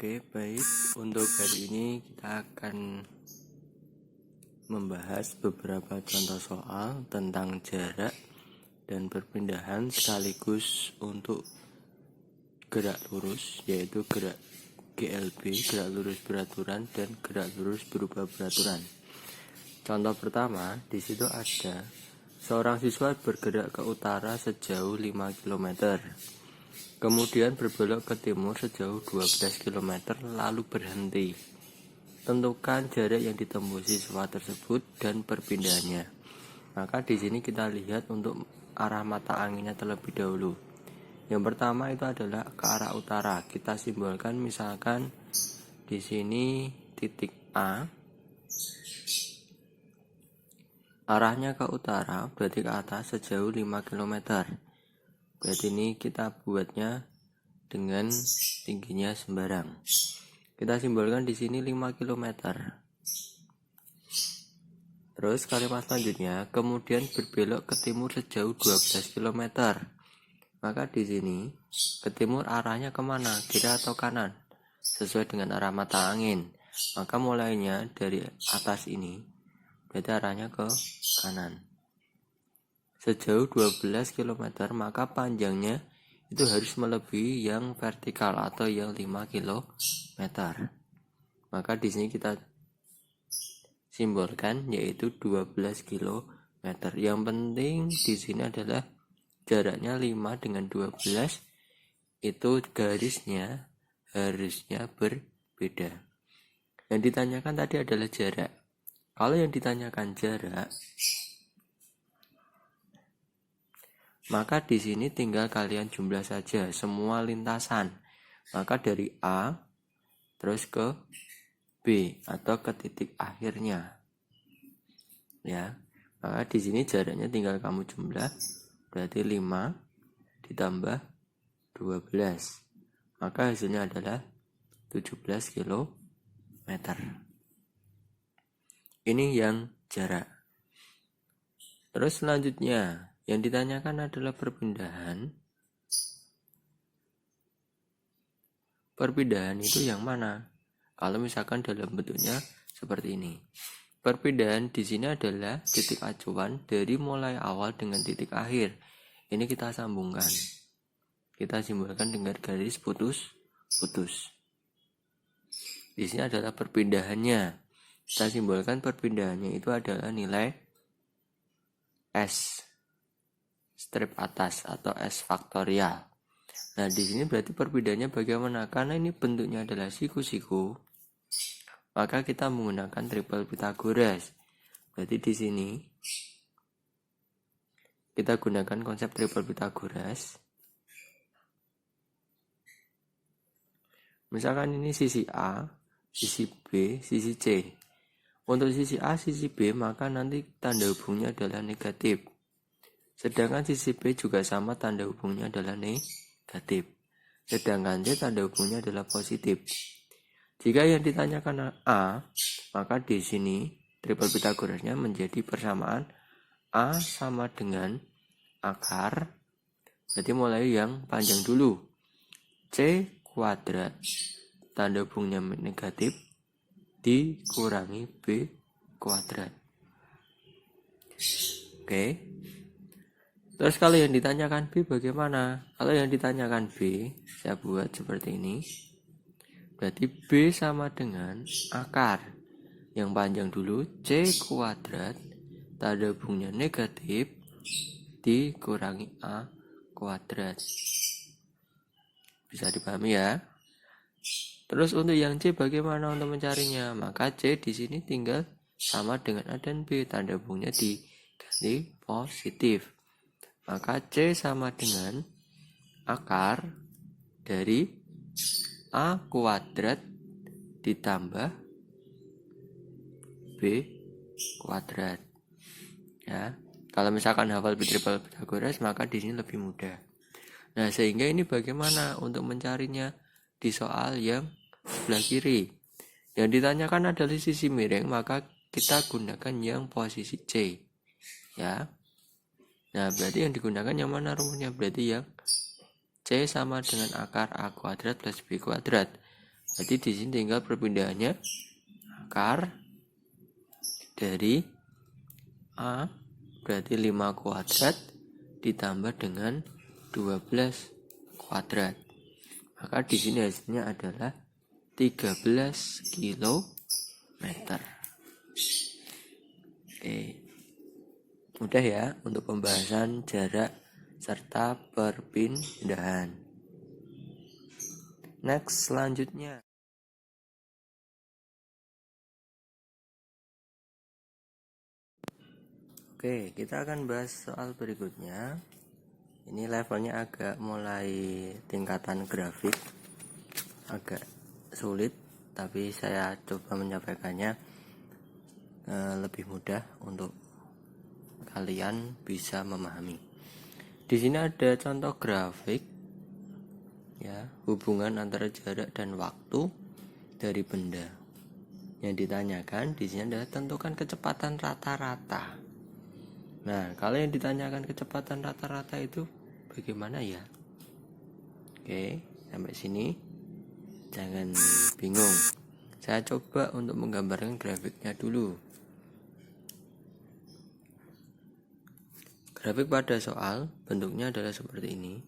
Oke, baik. Untuk hari ini kita akan membahas beberapa contoh soal tentang jarak dan perpindahan sekaligus untuk gerak lurus, yaitu gerak GLB, gerak lurus beraturan, dan gerak lurus berubah beraturan. Contoh pertama, di situ ada seorang siswa bergerak ke utara sejauh 5 km. Kemudian berbelok ke timur sejauh 12 km lalu berhenti. Tentukan jarak yang ditempuh siswa tersebut dan perpindahannya. Maka di sini kita lihat untuk arah mata anginnya terlebih dahulu. Yang pertama itu adalah ke arah utara. Kita simbolkan misalkan di sini titik A. Arahnya ke utara berarti ke atas sejauh 5 km. Berarti ini kita buatnya dengan tingginya sembarang. Kita simbolkan di sini 5 km. Terus kalimat selanjutnya, kemudian berbelok ke timur sejauh 12 km. Maka di sini ke timur arahnya kemana? Kiri atau kanan? Sesuai dengan arah mata angin. Maka mulainya dari atas ini, berarti arahnya ke kanan. Sejauh 12 km, maka panjangnya itu harus melebihi yang vertikal atau yang 5 km. Maka di sini kita simbolkan yaitu 12 km. Yang penting di sini adalah jaraknya 5 dengan 12 itu garisnya harusnya berbeda. Yang ditanyakan tadi adalah jarak. Kalau yang ditanyakan jarak, maka di sini tinggal kalian jumlah saja semua lintasan. Maka dari A terus ke B atau ke titik akhirnya. Ya. Maka di sini jaraknya tinggal kamu jumlah, berarti 5 ditambah 12. Maka hasilnya adalah 17 km. Ini yang jarak. Terus selanjutnya yang ditanyakan adalah perpindahan. Perpindahan itu yang mana? Kalau misalkan dalam bentuknya seperti ini. Perpindahan di sini adalah titik acuan dari mulai awal dengan titik akhir. Ini kita sambungkan. Kita simbolkan dengan garis putus-putus. Di sini adalah perpindahannya. Kita simbolkan perpindahannya itu adalah nilai S. Strip atas atau S faktorial. Nah, di sini berarti perbedaannya bagaimana? Karena ini bentuknya adalah siku-siku, maka kita menggunakan triple Pythagoras. Berarti di sini kita gunakan konsep triple Pythagoras. Misalkan ini sisi A, sisi B, sisi C. Untuk sisi A, sisi B, maka nanti tanda hubungnya adalah negatif. Sedangkan sisi B juga sama, tanda hubungnya adalah negatif. Sedangkan C tanda hubungnya adalah positif. Jika yang ditanyakan A, maka di sini triple Pythagorasnya menjadi persamaan A sama dengan akar. Berarti mulai yang panjang dulu. C kuadrat, tanda hubungnya negatif, dikurangi B kuadrat. Oke. Terus kalau yang ditanyakan B bagaimana? Kalau yang ditanyakan B, saya buat seperti ini. Berarti B sama dengan akar. Yang panjang dulu C kuadrat, tanda hubungnya negatif, dikurangi A kuadrat. Bisa dipahami ya? Terus untuk yang C bagaimana untuk mencarinya? Maka C di sini tinggal sama dengan A dan B, tanda hubungnya diganti positif. Maka C sama dengan akar dari A kuadrat ditambah B kuadrat. Ya, kalau misalkan hafal triple Pythagoras maka di sini lebih mudah. Nah, sehingga ini bagaimana untuk mencarinya di soal yang sebelah kiri. Yang ditanyakan adalah sisi miring, maka kita gunakan yang posisi C. Ya. Nah, berarti yang digunakan yang mana rumusnya? Berarti yang C sama dengan akar A kuadrat plus B kuadrat. Jadi di sini tinggal perpindahannya akar dari A berarti 5 kuadrat ditambah dengan 12 kuadrat. Maka di sini hasilnya adalah 13 kilometer. Oke. Mudah ya untuk pembahasan jarak serta perpindahan. Next, selanjutnya. Oke, kita akan bahas soal berikutnya. Ini levelnya agak mulai tingkatan grafik, agak sulit, tapi saya coba menyampaikannya lebih mudah untuk kalian bisa memahami. Di sini ada contoh grafik, ya, hubungan antara jarak dan waktu dari benda. Yang ditanyakan di sini adalah tentukan kecepatan rata-rata. Nah, kalau yang ditanyakan kecepatan rata-rata itu bagaimana ya? Oke, sampai sini jangan bingung. Saya coba untuk menggambarkan grafiknya dulu. Grafik pada soal bentuknya adalah seperti ini.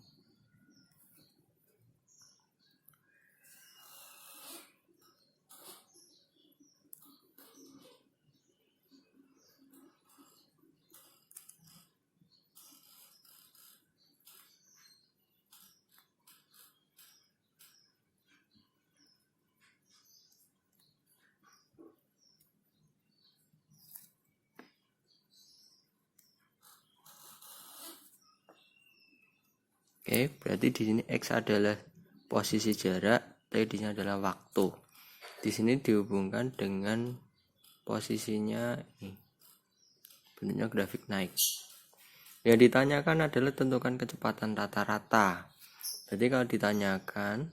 Oke, berarti di sini X adalah posisi jarak, T di sini adalah waktu. Di sini dihubungkan dengan posisinya ini. Bentuknya grafik naik. Yang ditanyakan adalah tentukan kecepatan rata-rata. Jadi kalau ditanyakan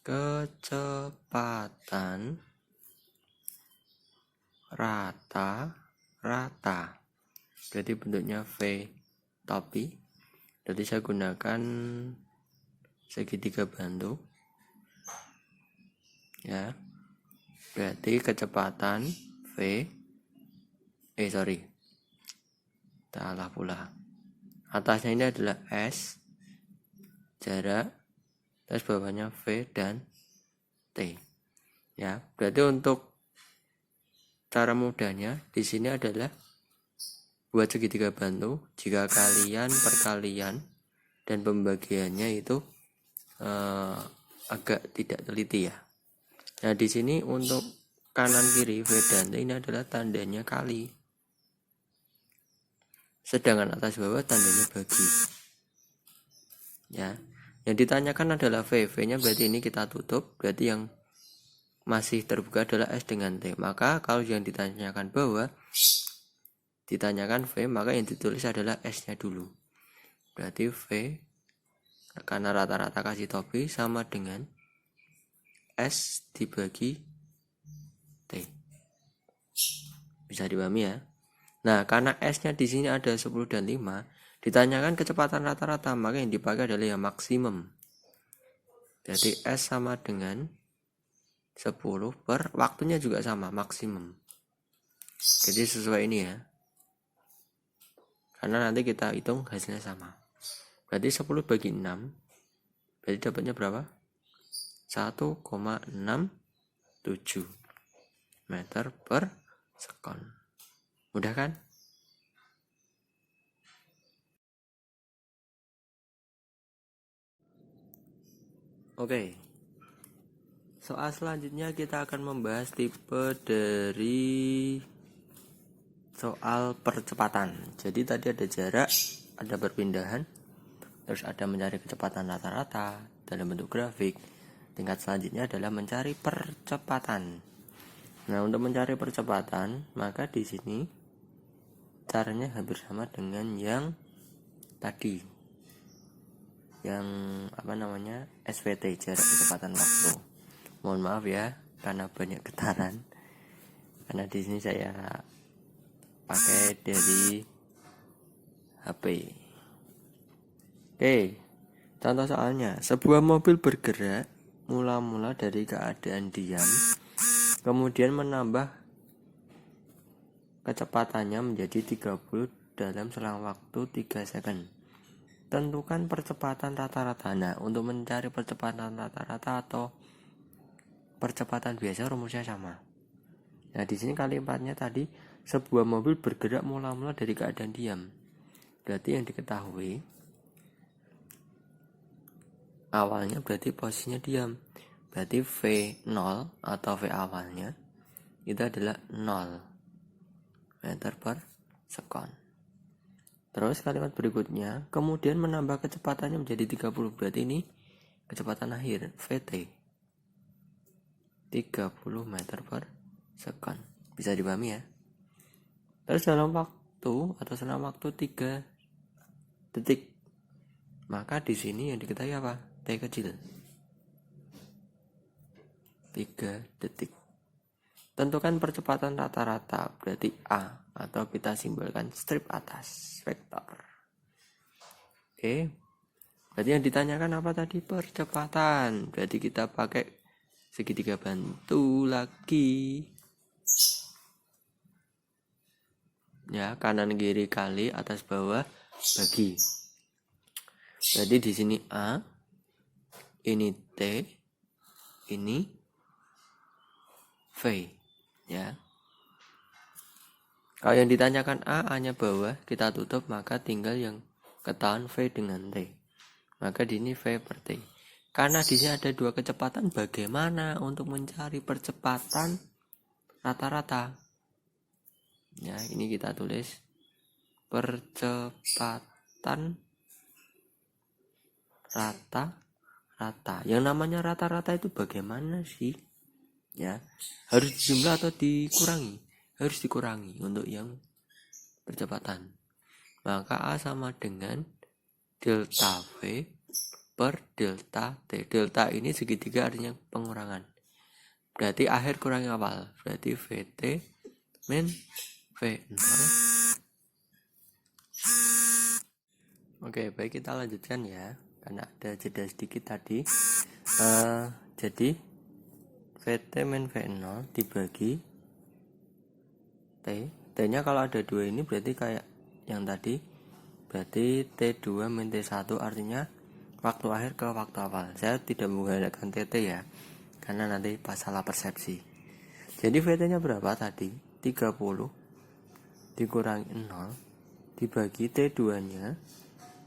kecepatan rata-rata, jadi bentuknya V topi. Jadi saya gunakan segitiga bantu, ya. Berarti kecepatan salah pula. Atasnya ini adalah S, jarak, terus bawahnya V dan T. Ya, berarti untuk cara mudahnya di sini adalah buat segitiga bantu. Jika kalian perkalian dan pembagiannya itu agak tidak teliti ya. Nah, di sini untuk kanan kiri V dan T ini adalah tandanya kali. Sedangkan atas bawah tandanya bagi. Ya. Yang ditanyakan adalah V. V-nya berarti ini kita tutup, berarti yang masih terbuka adalah S dengan T. Maka kalau yang ditanyakan bawah ditanyakan V, maka yang ditulis adalah S-nya dulu. Berarti V karena rata-rata kasih topi sama dengan S dibagi T. Bisa dipahami ya? Nah, karena S-nya di sini ada 10 dan 5, ditanyakan kecepatan rata-rata, maka yang dipakai adalah yang maksimum. Jadi S sama dengan 10 per waktunya juga sama, maksimum. Jadi sesuai ini ya. Karena nanti kita hitung hasilnya sama. Berarti 10 bagi 6. Berarti dapatnya berapa? 1,67 meter per sekon. Mudah kan? Oke. Soal selanjutnya kita akan membahas tipe dari soal percepatan. Jadi tadi ada jarak, ada perpindahan, terus ada mencari kecepatan rata-rata dalam bentuk grafik. Tingkat selanjutnya adalah mencari percepatan. Nah, untuk mencari percepatan, maka di sini caranya hampir sama dengan yang tadi. Yang SVT, jarak kecepatan waktu. Mohon maaf ya karena banyak getaran. Karena di sini saya pakai dari HP. Oke, contoh soalnya, sebuah mobil bergerak mula-mula dari keadaan diam, kemudian menambah kecepatannya menjadi 30 dalam selang waktu 3 second. Tentukan percepatan rata-rata. Nah, untuk mencari percepatan rata-rata atau percepatan biasa rumusnya sama. Nah, di sini kalimatnya tadi sebuah mobil bergerak mula-mula dari keadaan diam. Berarti yang diketahui awalnya berarti posisinya diam. Berarti V0 atau V awalnya itu adalah 0 meter per second. Terus kalimat berikutnya, kemudian menambah kecepatannya menjadi 30. Berarti ini kecepatan akhir, VT. 30 meter per second. Bisa dipahami ya? Terus dalam waktu atau selama waktu 3 detik. Maka di sini yang diketahui apa? T kecil. 3 detik. Tentukan percepatan rata-rata, berarti A, atau kita simbolkan strip atas, vektor. Oke. Berarti yang ditanyakan apa tadi? Percepatan. Berarti kita pakai segitiga bantu lagi. Ya, kanan kiri kali, atas bawah bagi. Jadi di sini A, ini T, ini V. Ya. Kalau yang ditanyakan A-nya bawah, kita tutup, maka tinggal yang ketahuan V dengan T. Maka di sini V per T. Karena di sini ada dua kecepatan, bagaimana untuk mencari percepatan rata-rata? Ya, ini kita tulis percepatan rata-rata. Yang namanya rata-rata itu bagaimana sih? Ya, harus dijumlah atau dikurangi? Harus dikurangi untuk yang percepatan. Maka A sama dengan delta V per delta T. Delta ini segitiga artinya pengurangan. Berarti akhir kurangi awal. Berarti VT min V0. Oke, baik, kita lanjutkan ya. Karena ada jeda sedikit tadi. Jadi VT min V0 dibagi T. T-nya kalau ada 2 ini berarti kayak yang tadi. Berarti T2 min T1 artinya waktu akhir ke waktu awal. Saya tidak menggunakan TT ya, karena nanti pas salah persepsi. Jadi VT-nya berapa tadi? 30 dikurangi 0 dibagi T2-nya.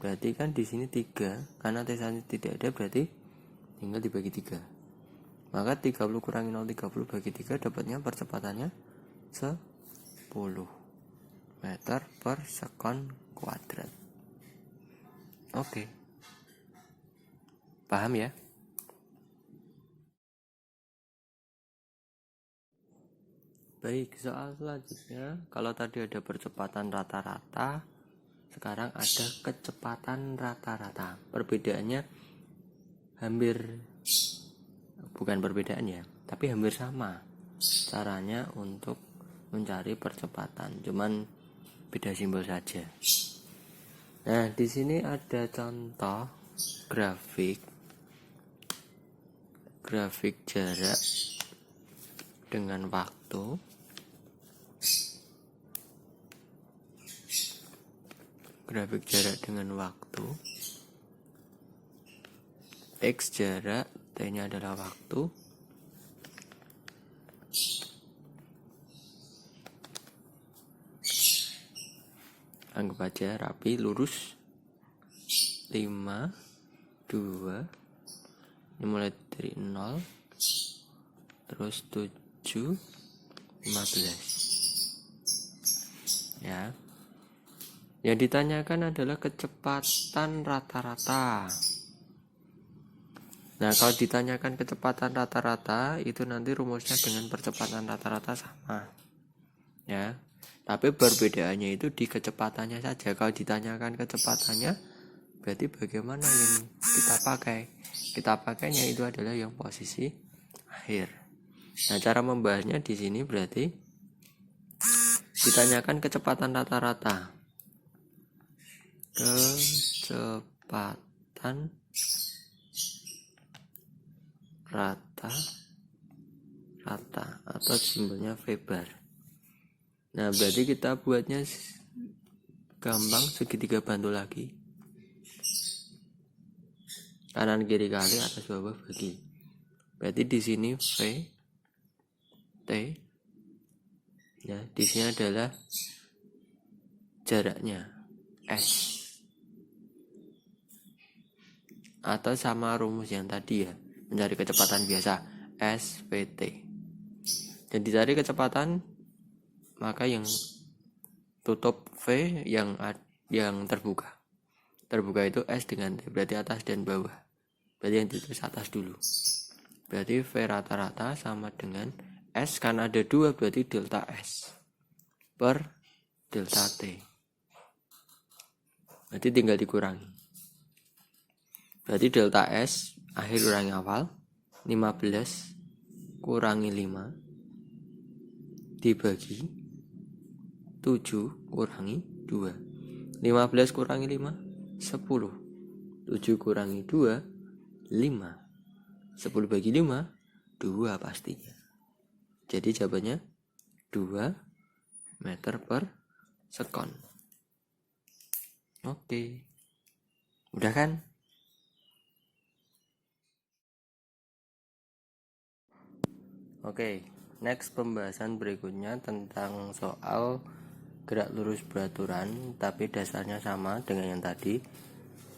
Berarti kan di sini 3, karena T1 tidak ada, berarti tinggal dibagi 3. Maka 30 kurangi 0, 30 bagi 3, dapatnya percepatannya 10 meter per second kuadrat. Oke. Paham ya? Baik, soal selanjutnya, kalau tadi ada percepatan rata-rata, sekarang ada kecepatan rata-rata. Perbedaannya bukan perbedaan ya, tapi hampir sama caranya untuk mencari percepatan, cuman beda simbol saja. Nah, di sini ada contoh grafik jarak dengan waktu. Grafik jarak dengan waktu. X jarak, T-nya adalah waktu. Anggap aja rapi, lurus. 5, 2. Ini mulai dari 0. Terus 7, 15. Ya. Yang ditanyakan adalah kecepatan rata-rata. Nah, kalau ditanyakan kecepatan rata-rata, itu nanti rumusnya dengan percepatan rata-rata sama. Ya. Tapi perbedaannya itu di kecepatannya saja. Kalau ditanyakan kecepatannya, berarti bagaimana yang kita pakai? Kita pakainya itu adalah yang posisi akhir. Nah, cara membahasnya di sini berarti ditanyakan kecepatan rata-rata. Kecepatan rata atau simbolnya V bar. Nah, berarti kita buatnya gampang, segitiga bantu lagi. Kanan kiri kali, atas bawah bagi. Berarti di sini V T, ya, di sini adalah jaraknya S, atau sama rumus yang tadi ya, mencari kecepatan biasa SVT. Dan dicari kecepatan, maka yang tutup V yang terbuka itu S dengan T, berarti atas dan bawah. Berarti yang ditulis atas dulu. Berarti V rata-rata sama dengan S, karena ada 2 berarti delta S per delta T. Berarti tinggal dikurangi. Berarti delta S akhir kurangi awal, 15 kurangi 5 dibagi 7 kurangi 2. 15 kurangi 5 10. 7 kurangi 2 5. 10 bagi 5 2 pastinya. Jadi jawabannya 2 meter per sekon. Oke. Udah kan? Oke, next pembahasan berikutnya tentang soal gerak lurus beraturan, tapi dasarnya sama dengan yang tadi,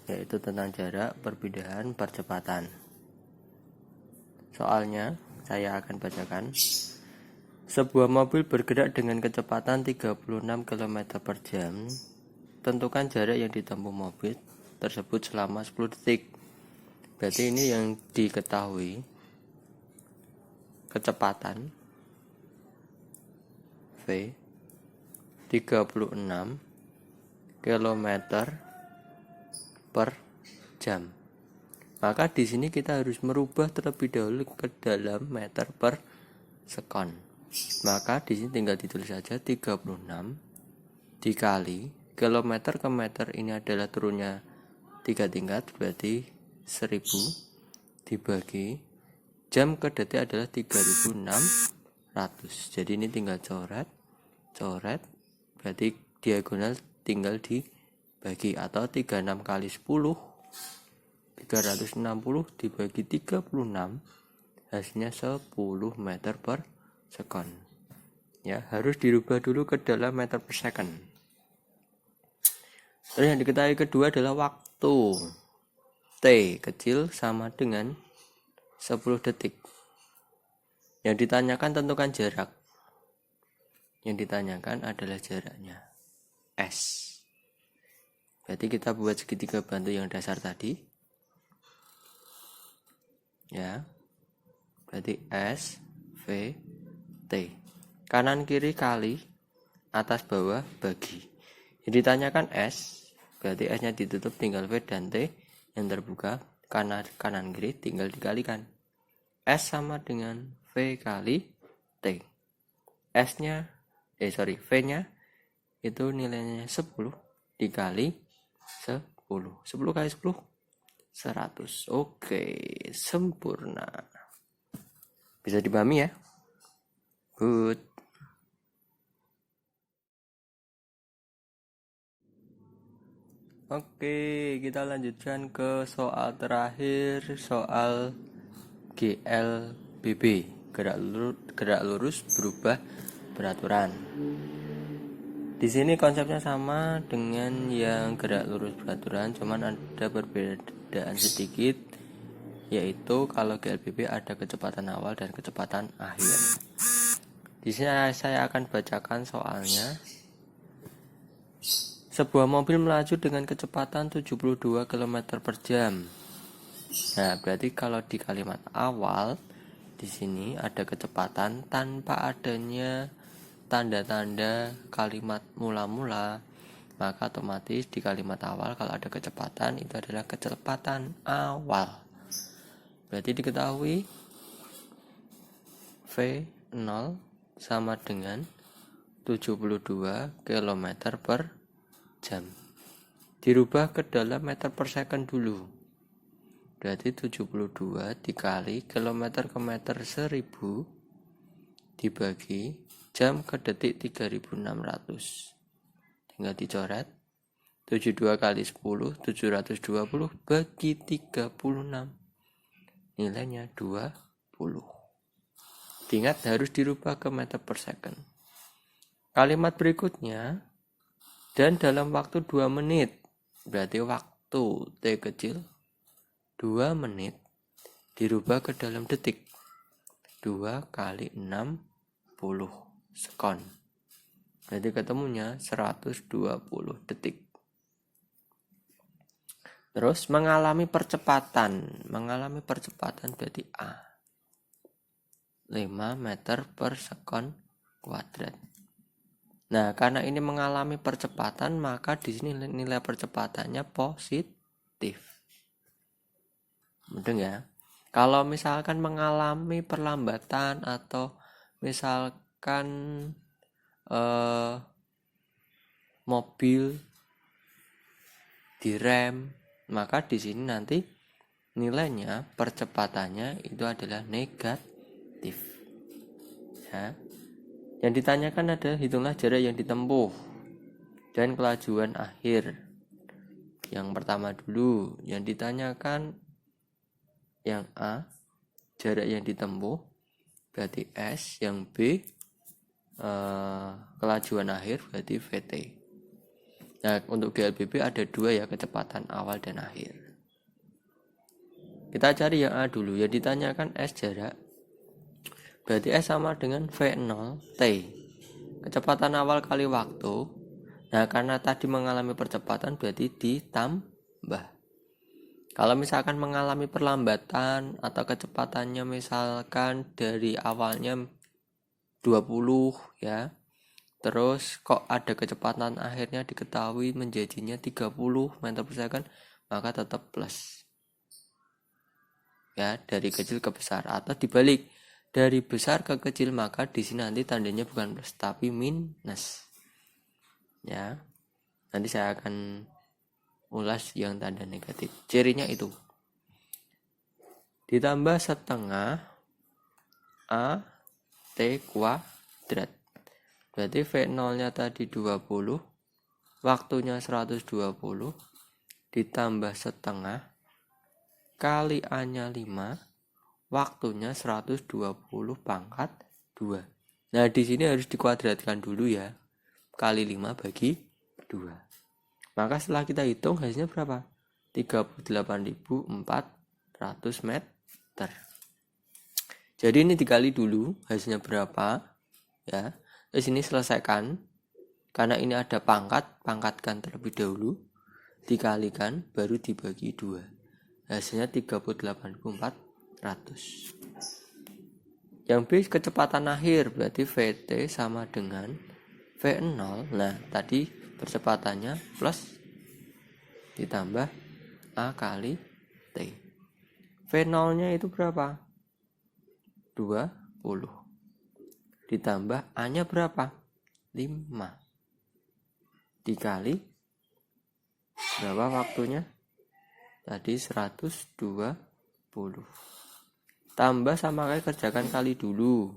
yaitu tentang jarak, perpindahan, percepatan. Soalnya saya akan bacakan. Sebuah mobil bergerak dengan kecepatan 36 km per jam. Tentukan jarak yang ditempuh mobil tersebut selama 10 detik. Berarti ini yang diketahui kecepatan V 36 km per jam. Maka di sini kita harus merubah terlebih dahulu ke dalam meter per sekon. Maka di sini tinggal ditulis saja 36 dikali kilometer ke meter, ini adalah turunnya 3 tingkat, berarti 1000 dibagi jam ke detik adalah 3600. Jadi ini tinggal coret, berarti diagonal tinggal dibagi, atau 36 kali 10 360 dibagi 36 hasilnya 10 meter per sekon. Ya, harus dirubah dulu ke dalam meter per second. Terus yang diketahui kedua adalah waktu. T kecil sama dengan 10 detik. Yang ditanyakan tentukan jarak. Yang ditanyakan adalah jaraknya S. Berarti kita buat segitiga bantu yang dasar tadi. Ya. Berarti S V T. Kanan kiri kali, atas bawah bagi. Yang ditanyakan S, berarti S-nya ditutup, tinggal V dan T yang terbuka, kanan kiri tinggal dikalikan. S sama dengan V kali T. V-nya itu nilainya 10 dikali 10. 10 kali 10 100. Oke, sempurna. Bisa dipahami ya? Good. Oke, kita lanjutkan ke soal terakhir, soal GLBB, gerak lurus berubah beraturan. Di sini konsepnya sama dengan yang gerak lurus beraturan, cuman ada perbedaan sedikit, yaitu kalau GLBB ada kecepatan awal dan kecepatan akhir. Di sini saya akan bacakan soalnya. Sebuah mobil melaju dengan kecepatan 72 km per jam. Nah, berarti kalau di kalimat awal di sini ada kecepatan tanpa adanya tanda-tanda kalimat mula-mula, maka otomatis di kalimat awal kalau ada kecepatan itu adalah kecepatan awal. Berarti diketahui V0 sama dengan 72 km per jam. Dirubah ke dalam meter per second dulu. berarti 72 dikali kilometer ke meter 1000 dibagi jam ke detik 3600. Tinggal dicoret. 72 kali 10 720 bagi 36. Nilainya 20. Ingat harus dirubah ke meter per second. Kalimat berikutnya, dan dalam waktu 2 menit. Berarti waktu T kecil 2 menit dirubah ke dalam detik. 2 kali 60 sekon. Berarti ketemunya 120 detik. Terus mengalami percepatan. Mengalami percepatan berarti A. 5 meter per sekon kuadrat. Nah, karena ini mengalami percepatan, maka di sini nilai percepatannya positif. Mudeng ya? Kalau misalkan mengalami perlambatan atau misalkan mobil direm, maka di sini nanti nilainya percepatannya itu adalah negatif. Ya. Yang ditanyakan adalah hitunglah jarak yang ditempuh dan kelajuan akhir. Yang pertama dulu, yang ditanyakan yang A, jarak yang ditempuh, berarti S. Yang B, kelajuan akhir, berarti VT. Nah, untuk GLBB ada 2 ya, kecepatan awal dan akhir. Kita cari yang A dulu, yang ditanyakan S jarak, berarti S sama dengan V0 T. Kecepatan awal kali waktu. Nah, karena tadi mengalami percepatan berarti ditambah. Kalau misalkan mengalami perlambatan atau kecepatannya misalkan dari awalnya 20 ya. Terus kok ada kecepatan akhirnya diketahui menjadinya 30 meter per second, maka tetap plus. Ya, dari kecil ke besar atau dibalik. Dari besar ke kecil, maka di sini nanti tandanya bukan plus tapi minus. Ya. Nanti saya akan ulas yang tanda negatif. Cirinya itu. Ditambah setengah A T kuadrat. Berarti V0-nya tadi 20, waktunya 120, ditambah setengah kali A-nya 5, waktunya 120 pangkat 2. Nah, di sini harus dikuadratkan dulu ya. Kali 5 bagi 2. Maka setelah kita hitung hasilnya berapa? 38.400 meter. Jadi ini dikali dulu hasilnya berapa? Ya. Terus ini selesaikan. Karena ini ada pangkat, pangkatkan terlebih dahulu. Dikalikan baru dibagi 2. Hasilnya 38.400. Yang B kecepatan akhir berarti VT sama dengan V0. Nah, tadi percepatannya plus ditambah A kali T. V0-nya itu berapa? 20. Ditambah A-nya berapa? 5. Dikali berapa waktunya? Tadi 120. Tambah sama kayak kerjakan kali dulu.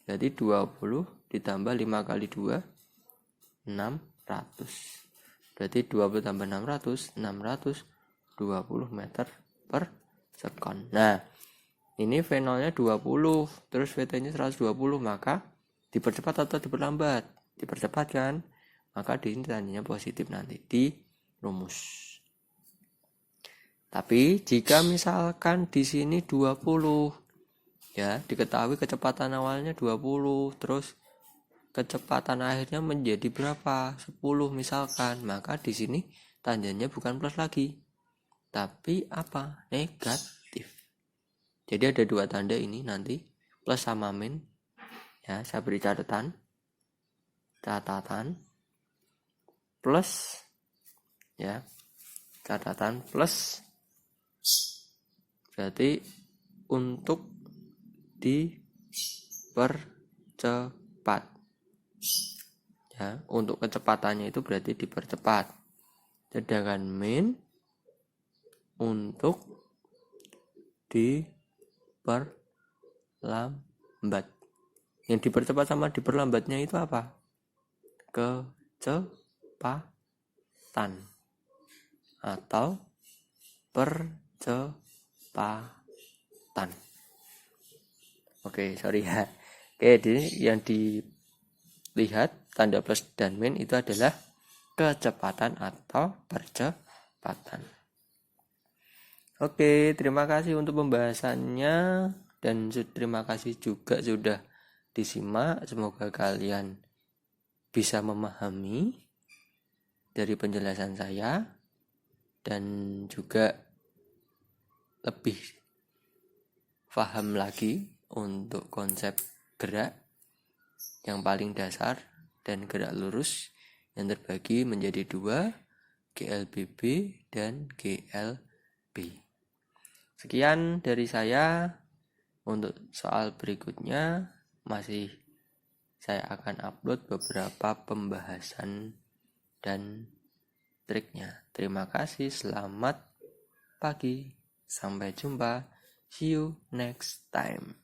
Jadi 20 ditambah 5 kali 2, 600. Berarti 20 tambah 600, 620 meter per sekon. Nah, ini V0-nya 20, terus VT-nya 120, maka dipercepat atau diperlambat? Dipercepat kan? Maka di sini tandanya positif nanti di rumus. Tapi jika misalkan di sini 20, ya, diketahui kecepatan awalnya 20, terus kecepatan akhirnya menjadi berapa? 10 misalkan, maka di sini tandanya bukan plus lagi, tapi apa? Negatif. Jadi ada 2 tanda ini nanti, plus sama min. Ya, saya beri catatan plus, ya, catatan plus. Berarti untuk dipercepat. Ya, untuk kecepatannya itu berarti dipercepat. Sedangkan min untuk diperlambat. Yang dipercepat sama diperlambatnya itu apa? Kecepatan atau percepatan. Oke, sorry ya. Oke, yang dilihat tanda plus dan min itu adalah kecepatan atau percepatan. Oke, terima kasih untuk pembahasannya dan terima kasih juga sudah disimak. Semoga kalian bisa memahami dari penjelasan saya dan juga lebih paham lagi untuk konsep gerak yang paling dasar dan gerak lurus yang terbagi menjadi 2, GLBB dan GLB. Sekian dari saya. Untuk soal berikutnya masih saya akan upload beberapa pembahasan dan triknya. Terima kasih, selamat pagi, sampai jumpa, see you next time.